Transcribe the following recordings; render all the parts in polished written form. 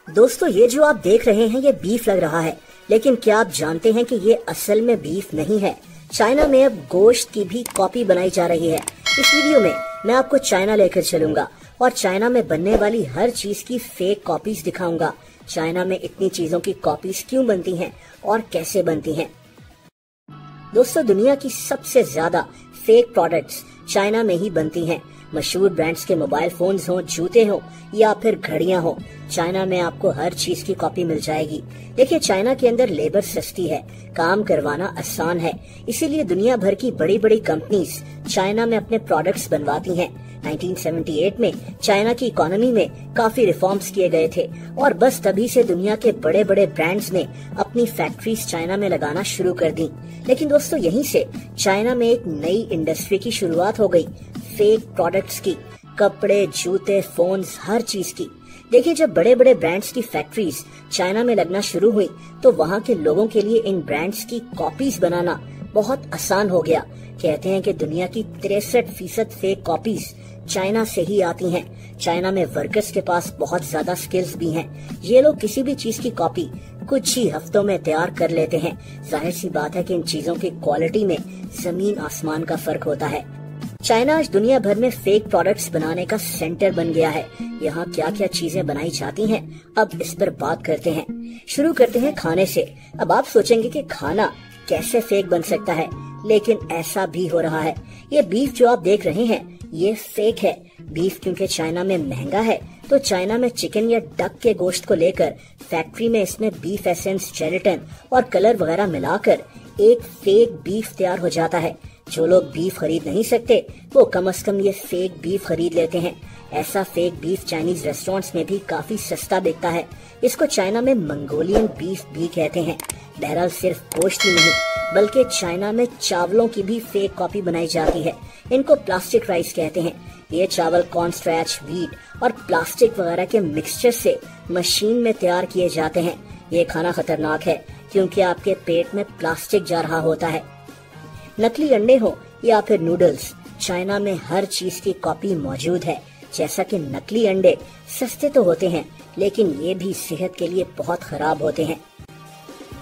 दोस्तों ये जो आप देख रहे हैं ये बीफ लग रहा है, लेकिन क्या आप जानते हैं कि ये असल में बीफ नहीं है। चाइना में अब गोश्त की भी कॉपी बनाई जा रही है। इस वीडियो में मैं आपको चाइना लेकर चलूंगा और चाइना में बनने वाली हर चीज की फेक कॉपीज दिखाऊंगा। चाइना में इतनी चीजों की कॉपीज क्यों बनती हैं और कैसे बनती हैं। दोस्तों दुनिया की सबसे ज्यादा फेक प्रोडक्ट्स चाइना में ही बनती हैं। मशहूर ब्रांड्स के मोबाइल फोन्स हो, जूते हो या फिर घड़ियां हो, चाइना में आपको हर चीज की कॉपी मिल जाएगी। देखिए चाइना के अंदर लेबर सस्ती है, काम करवाना आसान है, इसीलिए दुनिया भर की बड़ी बड़ी कंपनीज चाइना में अपने प्रोडक्ट्स बनवाती हैं। 1978 में चाइना की इकोनॉमी में काफी रिफॉर्म्स किए गए थे और बस तभी से दुनिया के बड़े बड़े ब्रांड्स ने अपनी फैक्ट्रीज चाइना में लगाना शुरू कर दी। लेकिन दोस्तों यहीं से चाइना में एक नई इंडस्ट्री की शुरुआत हो गई, फेक प्रोडक्ट्स की, कपड़े, जूते, फोन्स, हर चीज की। देखिए जब बड़े बड़े ब्रांड्स की फैक्ट्रीज चाइना में लगना शुरू हुई तो वहाँ के लोगों के लिए इन ब्रांड्स की कॉपीज बनाना बहुत आसान हो गया। कहते हैं कि दुनिया की 63% फेक कॉपीज चाइना से ही आती हैं। चाइना में वर्कर्स के पास बहुत ज्यादा स्किल्स भी हैं। ये लोग किसी भी चीज की कॉपी कुछ ही हफ्तों में तैयार कर लेते हैं। जाहिर सी बात है कि इन चीजों की क्वालिटी में जमीन आसमान का फर्क होता है। चाइना आज दुनिया भर में फेक प्रोडक्ट्स बनाने का सेंटर बन गया है। यहाँ क्या क्या चीजें बनाई जाती हैं, अब इस पर बात करते हैं। शुरू करते हैं खाने से। अब आप सोचेंगे कि खाना कैसे फेक बन सकता है, लेकिन ऐसा भी हो रहा है। ये बीफ जो आप देख रहे हैं ये फेक है। बीफ क्योंकि चाइना में महंगा है तो चाइना में चिकन या डक के गोश्त को लेकर फैक्ट्री में इसमें बीफ एसेंस, जेलेटिन और कलर वगैरह मिलाकर एक फेक बीफ तैयार हो जाता है। जो लोग बीफ खरीद नहीं सकते वो कम से कम ये फेक बीफ खरीद लेते हैं। ऐसा फेक बीफ चाइनीज रेस्टोरेंट्स में भी काफी सस्ता बिकता है। इसको चाइना में मंगोलियन बीफ भी कहते हैं। बहरहाल सिर्फ गोश्त ही नहीं बल्कि चाइना में चावलों की भी फेक कॉपी बनाई जाती है। इनको प्लास्टिक राइस कहते हैं। ये चावल कॉर्न स्ट्रैच, व्हीट और प्लास्टिक वगैरह के मिक्सचर से मशीन में तैयार किए जाते हैं। ये खाना खतरनाक है क्योंकि आपके पेट में प्लास्टिक जा रहा होता है। नकली अंडे हो या फिर नूडल्स, चाइना में हर चीज की कॉपी मौजूद है। जैसा कि नकली अंडे सस्ते तो होते हैं लेकिन ये भी सेहत के लिए बहुत खराब होते हैं।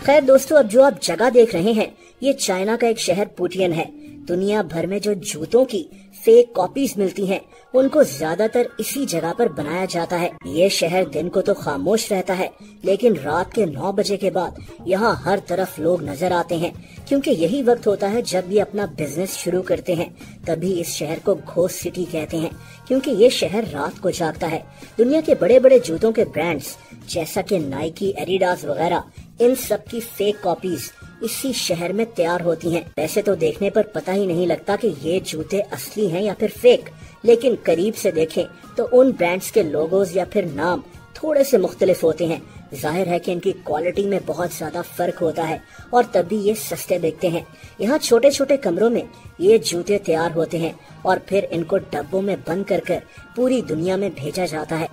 खैर दोस्तों अब जो आप जगह देख रहे हैं ये चाइना का एक शहर पुटियन है। दुनिया भर में जो जूतों की फेक कॉपीज मिलती हैं उनको ज्यादातर इसी जगह पर बनाया जाता है। ये शहर दिन को तो खामोश रहता है लेकिन रात के 9 बजे के बाद यहाँ हर तरफ लोग नजर आते हैं क्योंकि यही वक्त होता है जब ये अपना बिजनेस शुरू करते हैं। तभी इस शहर को घोस्ट सिटी कहते हैं क्योंकि ये शहर रात को जागता है। दुनिया के बड़े बड़े जूतों के ब्रांड्स जैसा कि नाइकी, एडिडास वगैरह, इन सब की फेक कॉपीज इसी शहर में तैयार होती हैं। वैसे तो देखने पर पता ही नहीं लगता कि ये जूते असली हैं या फिर फेक, लेकिन करीब से देखें तो उन ब्रांड्स के लोगोज या फिर नाम थोड़े से मुख्तलिफ होते हैं। जाहिर है कि इनकी क्वालिटी में बहुत ज्यादा फर्क होता है और तभी ये सस्ते बिकते हैं। यहाँ छोटे छोटे कमरों में ये जूते तैयार होते हैं और फिर इनको डब्बों में बंद कर पूरी दुनिया में भेजा जाता है।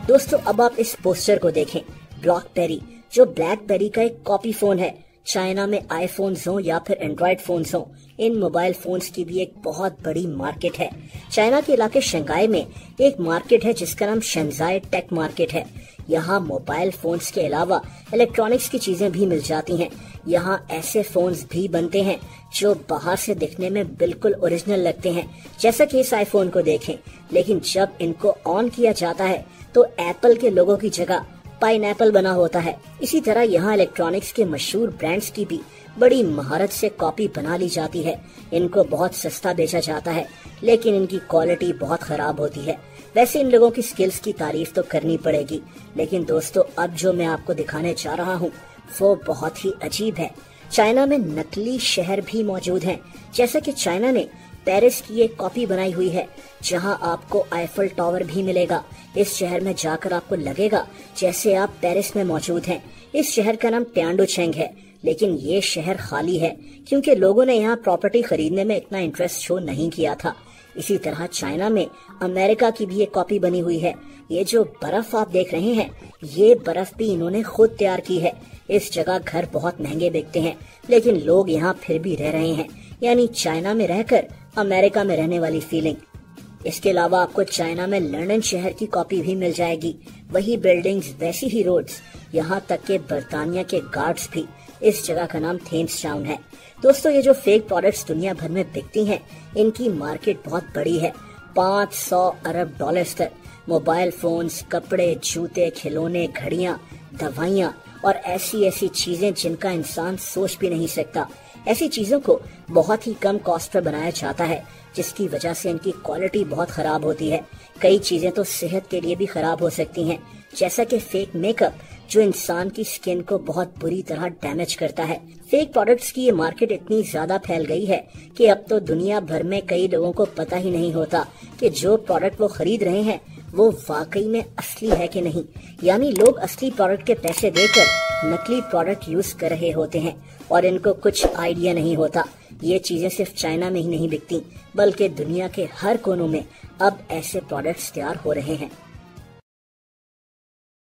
दोस्तों अब आप इस पोस्टर को देखें। ब्लैकबेरी जो ब्लैकबेरी का एक कॉपी फोन है। चाइना में आईफोन्स हो या फिर एंड्रॉइड फोन्स हो, इन मोबाइल फोन्स की भी एक बहुत बड़ी मार्केट है। चाइना के इलाके शंघाई में एक मार्केट है जिसका नाम शंघाई टेक मार्केट है। यहाँ मोबाइल फोन्स के अलावा इलेक्ट्रॉनिक्स की चीजें भी मिल जाती हैं। यहाँ ऐसे फोन्स भी बनते हैं जो बाहर से दिखने में बिल्कुल ओरिजिनल लगते हैं, जैसा कि इस आईफोन को देखें, लेकिन जब इनको ऑन किया जाता है तो एप्पल के लोगों की जगह पाइनएप्पल बना होता है। इसी तरह यहाँ इलेक्ट्रॉनिक्स के मशहूर ब्रांड्स की भी बड़ी महारत से कॉपी बना ली जाती है। इनको बहुत सस्ता बेचा जाता है लेकिन इनकी क्वालिटी बहुत खराब होती है। वैसे इन लोगों की स्किल्स की तारीफ तो करनी पड़ेगी, लेकिन दोस्तों अब जो मैं आपको दिखाने जा रहा हूँ वो बहुत ही अजीब है। चाइना में नकली शहर भी मौजूद हैं। जैसा कि चाइना ने पेरिस की एक कॉपी बनाई हुई है जहां आपको आईफल टावर भी मिलेगा। इस शहर में जाकर आपको लगेगा जैसे आप पेरिस में मौजूद हैं। इस शहर का नाम ट्यांडोचेंग है, लेकिन ये शहर खाली है क्योंकि लोगों ने यहाँ प्रॉपर्टी खरीदने में इतना इंटरेस्ट शो नहीं किया था। इसी तरह चाइना में अमेरिका की भी एक कॉपी बनी हुई है। ये जो बर्फ आप देख रहे हैं ये बर्फ भी इन्होंने खुद तैयार की है। इस जगह घर बहुत महंगे बिकते हैं लेकिन लोग यहाँ फिर भी रह रहे हैं, यानी चाइना में रहकर अमेरिका में रहने वाली फीलिंग। इसके अलावा आपको चाइना में लंदन शहर की कॉपी भी मिल जाएगी। वही बिल्डिंग्स, वैसी ही रोड्स, यहाँ तक के बर्तानिया के गार्ड्स भी। इस जगह का नाम थेम्स टाउन है। दोस्तों, ये जो फेक प्रोडक्ट्स दुनिया भर में बिकती हैं, इनकी मार्केट बहुत बड़ी है, 500 अरब डॉलर्स तक। मोबाइल फोन्स, कपड़े, जूते, खिलौने, घड़ियां, दवाइयां और ऐसी ऐसी चीजें जिनका इंसान सोच भी नहीं सकता। ऐसी चीजों को बहुत ही कम कॉस्ट पर बनाया जाता है, जिसकी वजह से इनकी क्वालिटी बहुत खराब होती है। कई चीजें तो सेहत के लिए भी खराब हो सकती हैं, जैसा कि फेक मेकअप, जो इंसान की स्किन को बहुत बुरी तरह डैमेज करता है। फेक प्रोडक्ट्स की ये मार्केट इतनी ज्यादा फैल गई है कि अब तो दुनिया भर में कई लोगों को पता ही नहीं होता कि जो प्रोडक्ट वो खरीद रहे हैं वो वाकई में असली है कि नहीं। यानी लोग असली प्रोडक्ट के पैसे देकर नकली प्रोडक्ट यूज कर रहे होते हैं और इनको कुछ आइडिया नहीं होता। ये चीजें सिर्फ चाइना में ही नहीं बिकती, बल्कि दुनिया के हर कोनों में अब ऐसे प्रोडक्ट्स तैयार हो रहे हैं।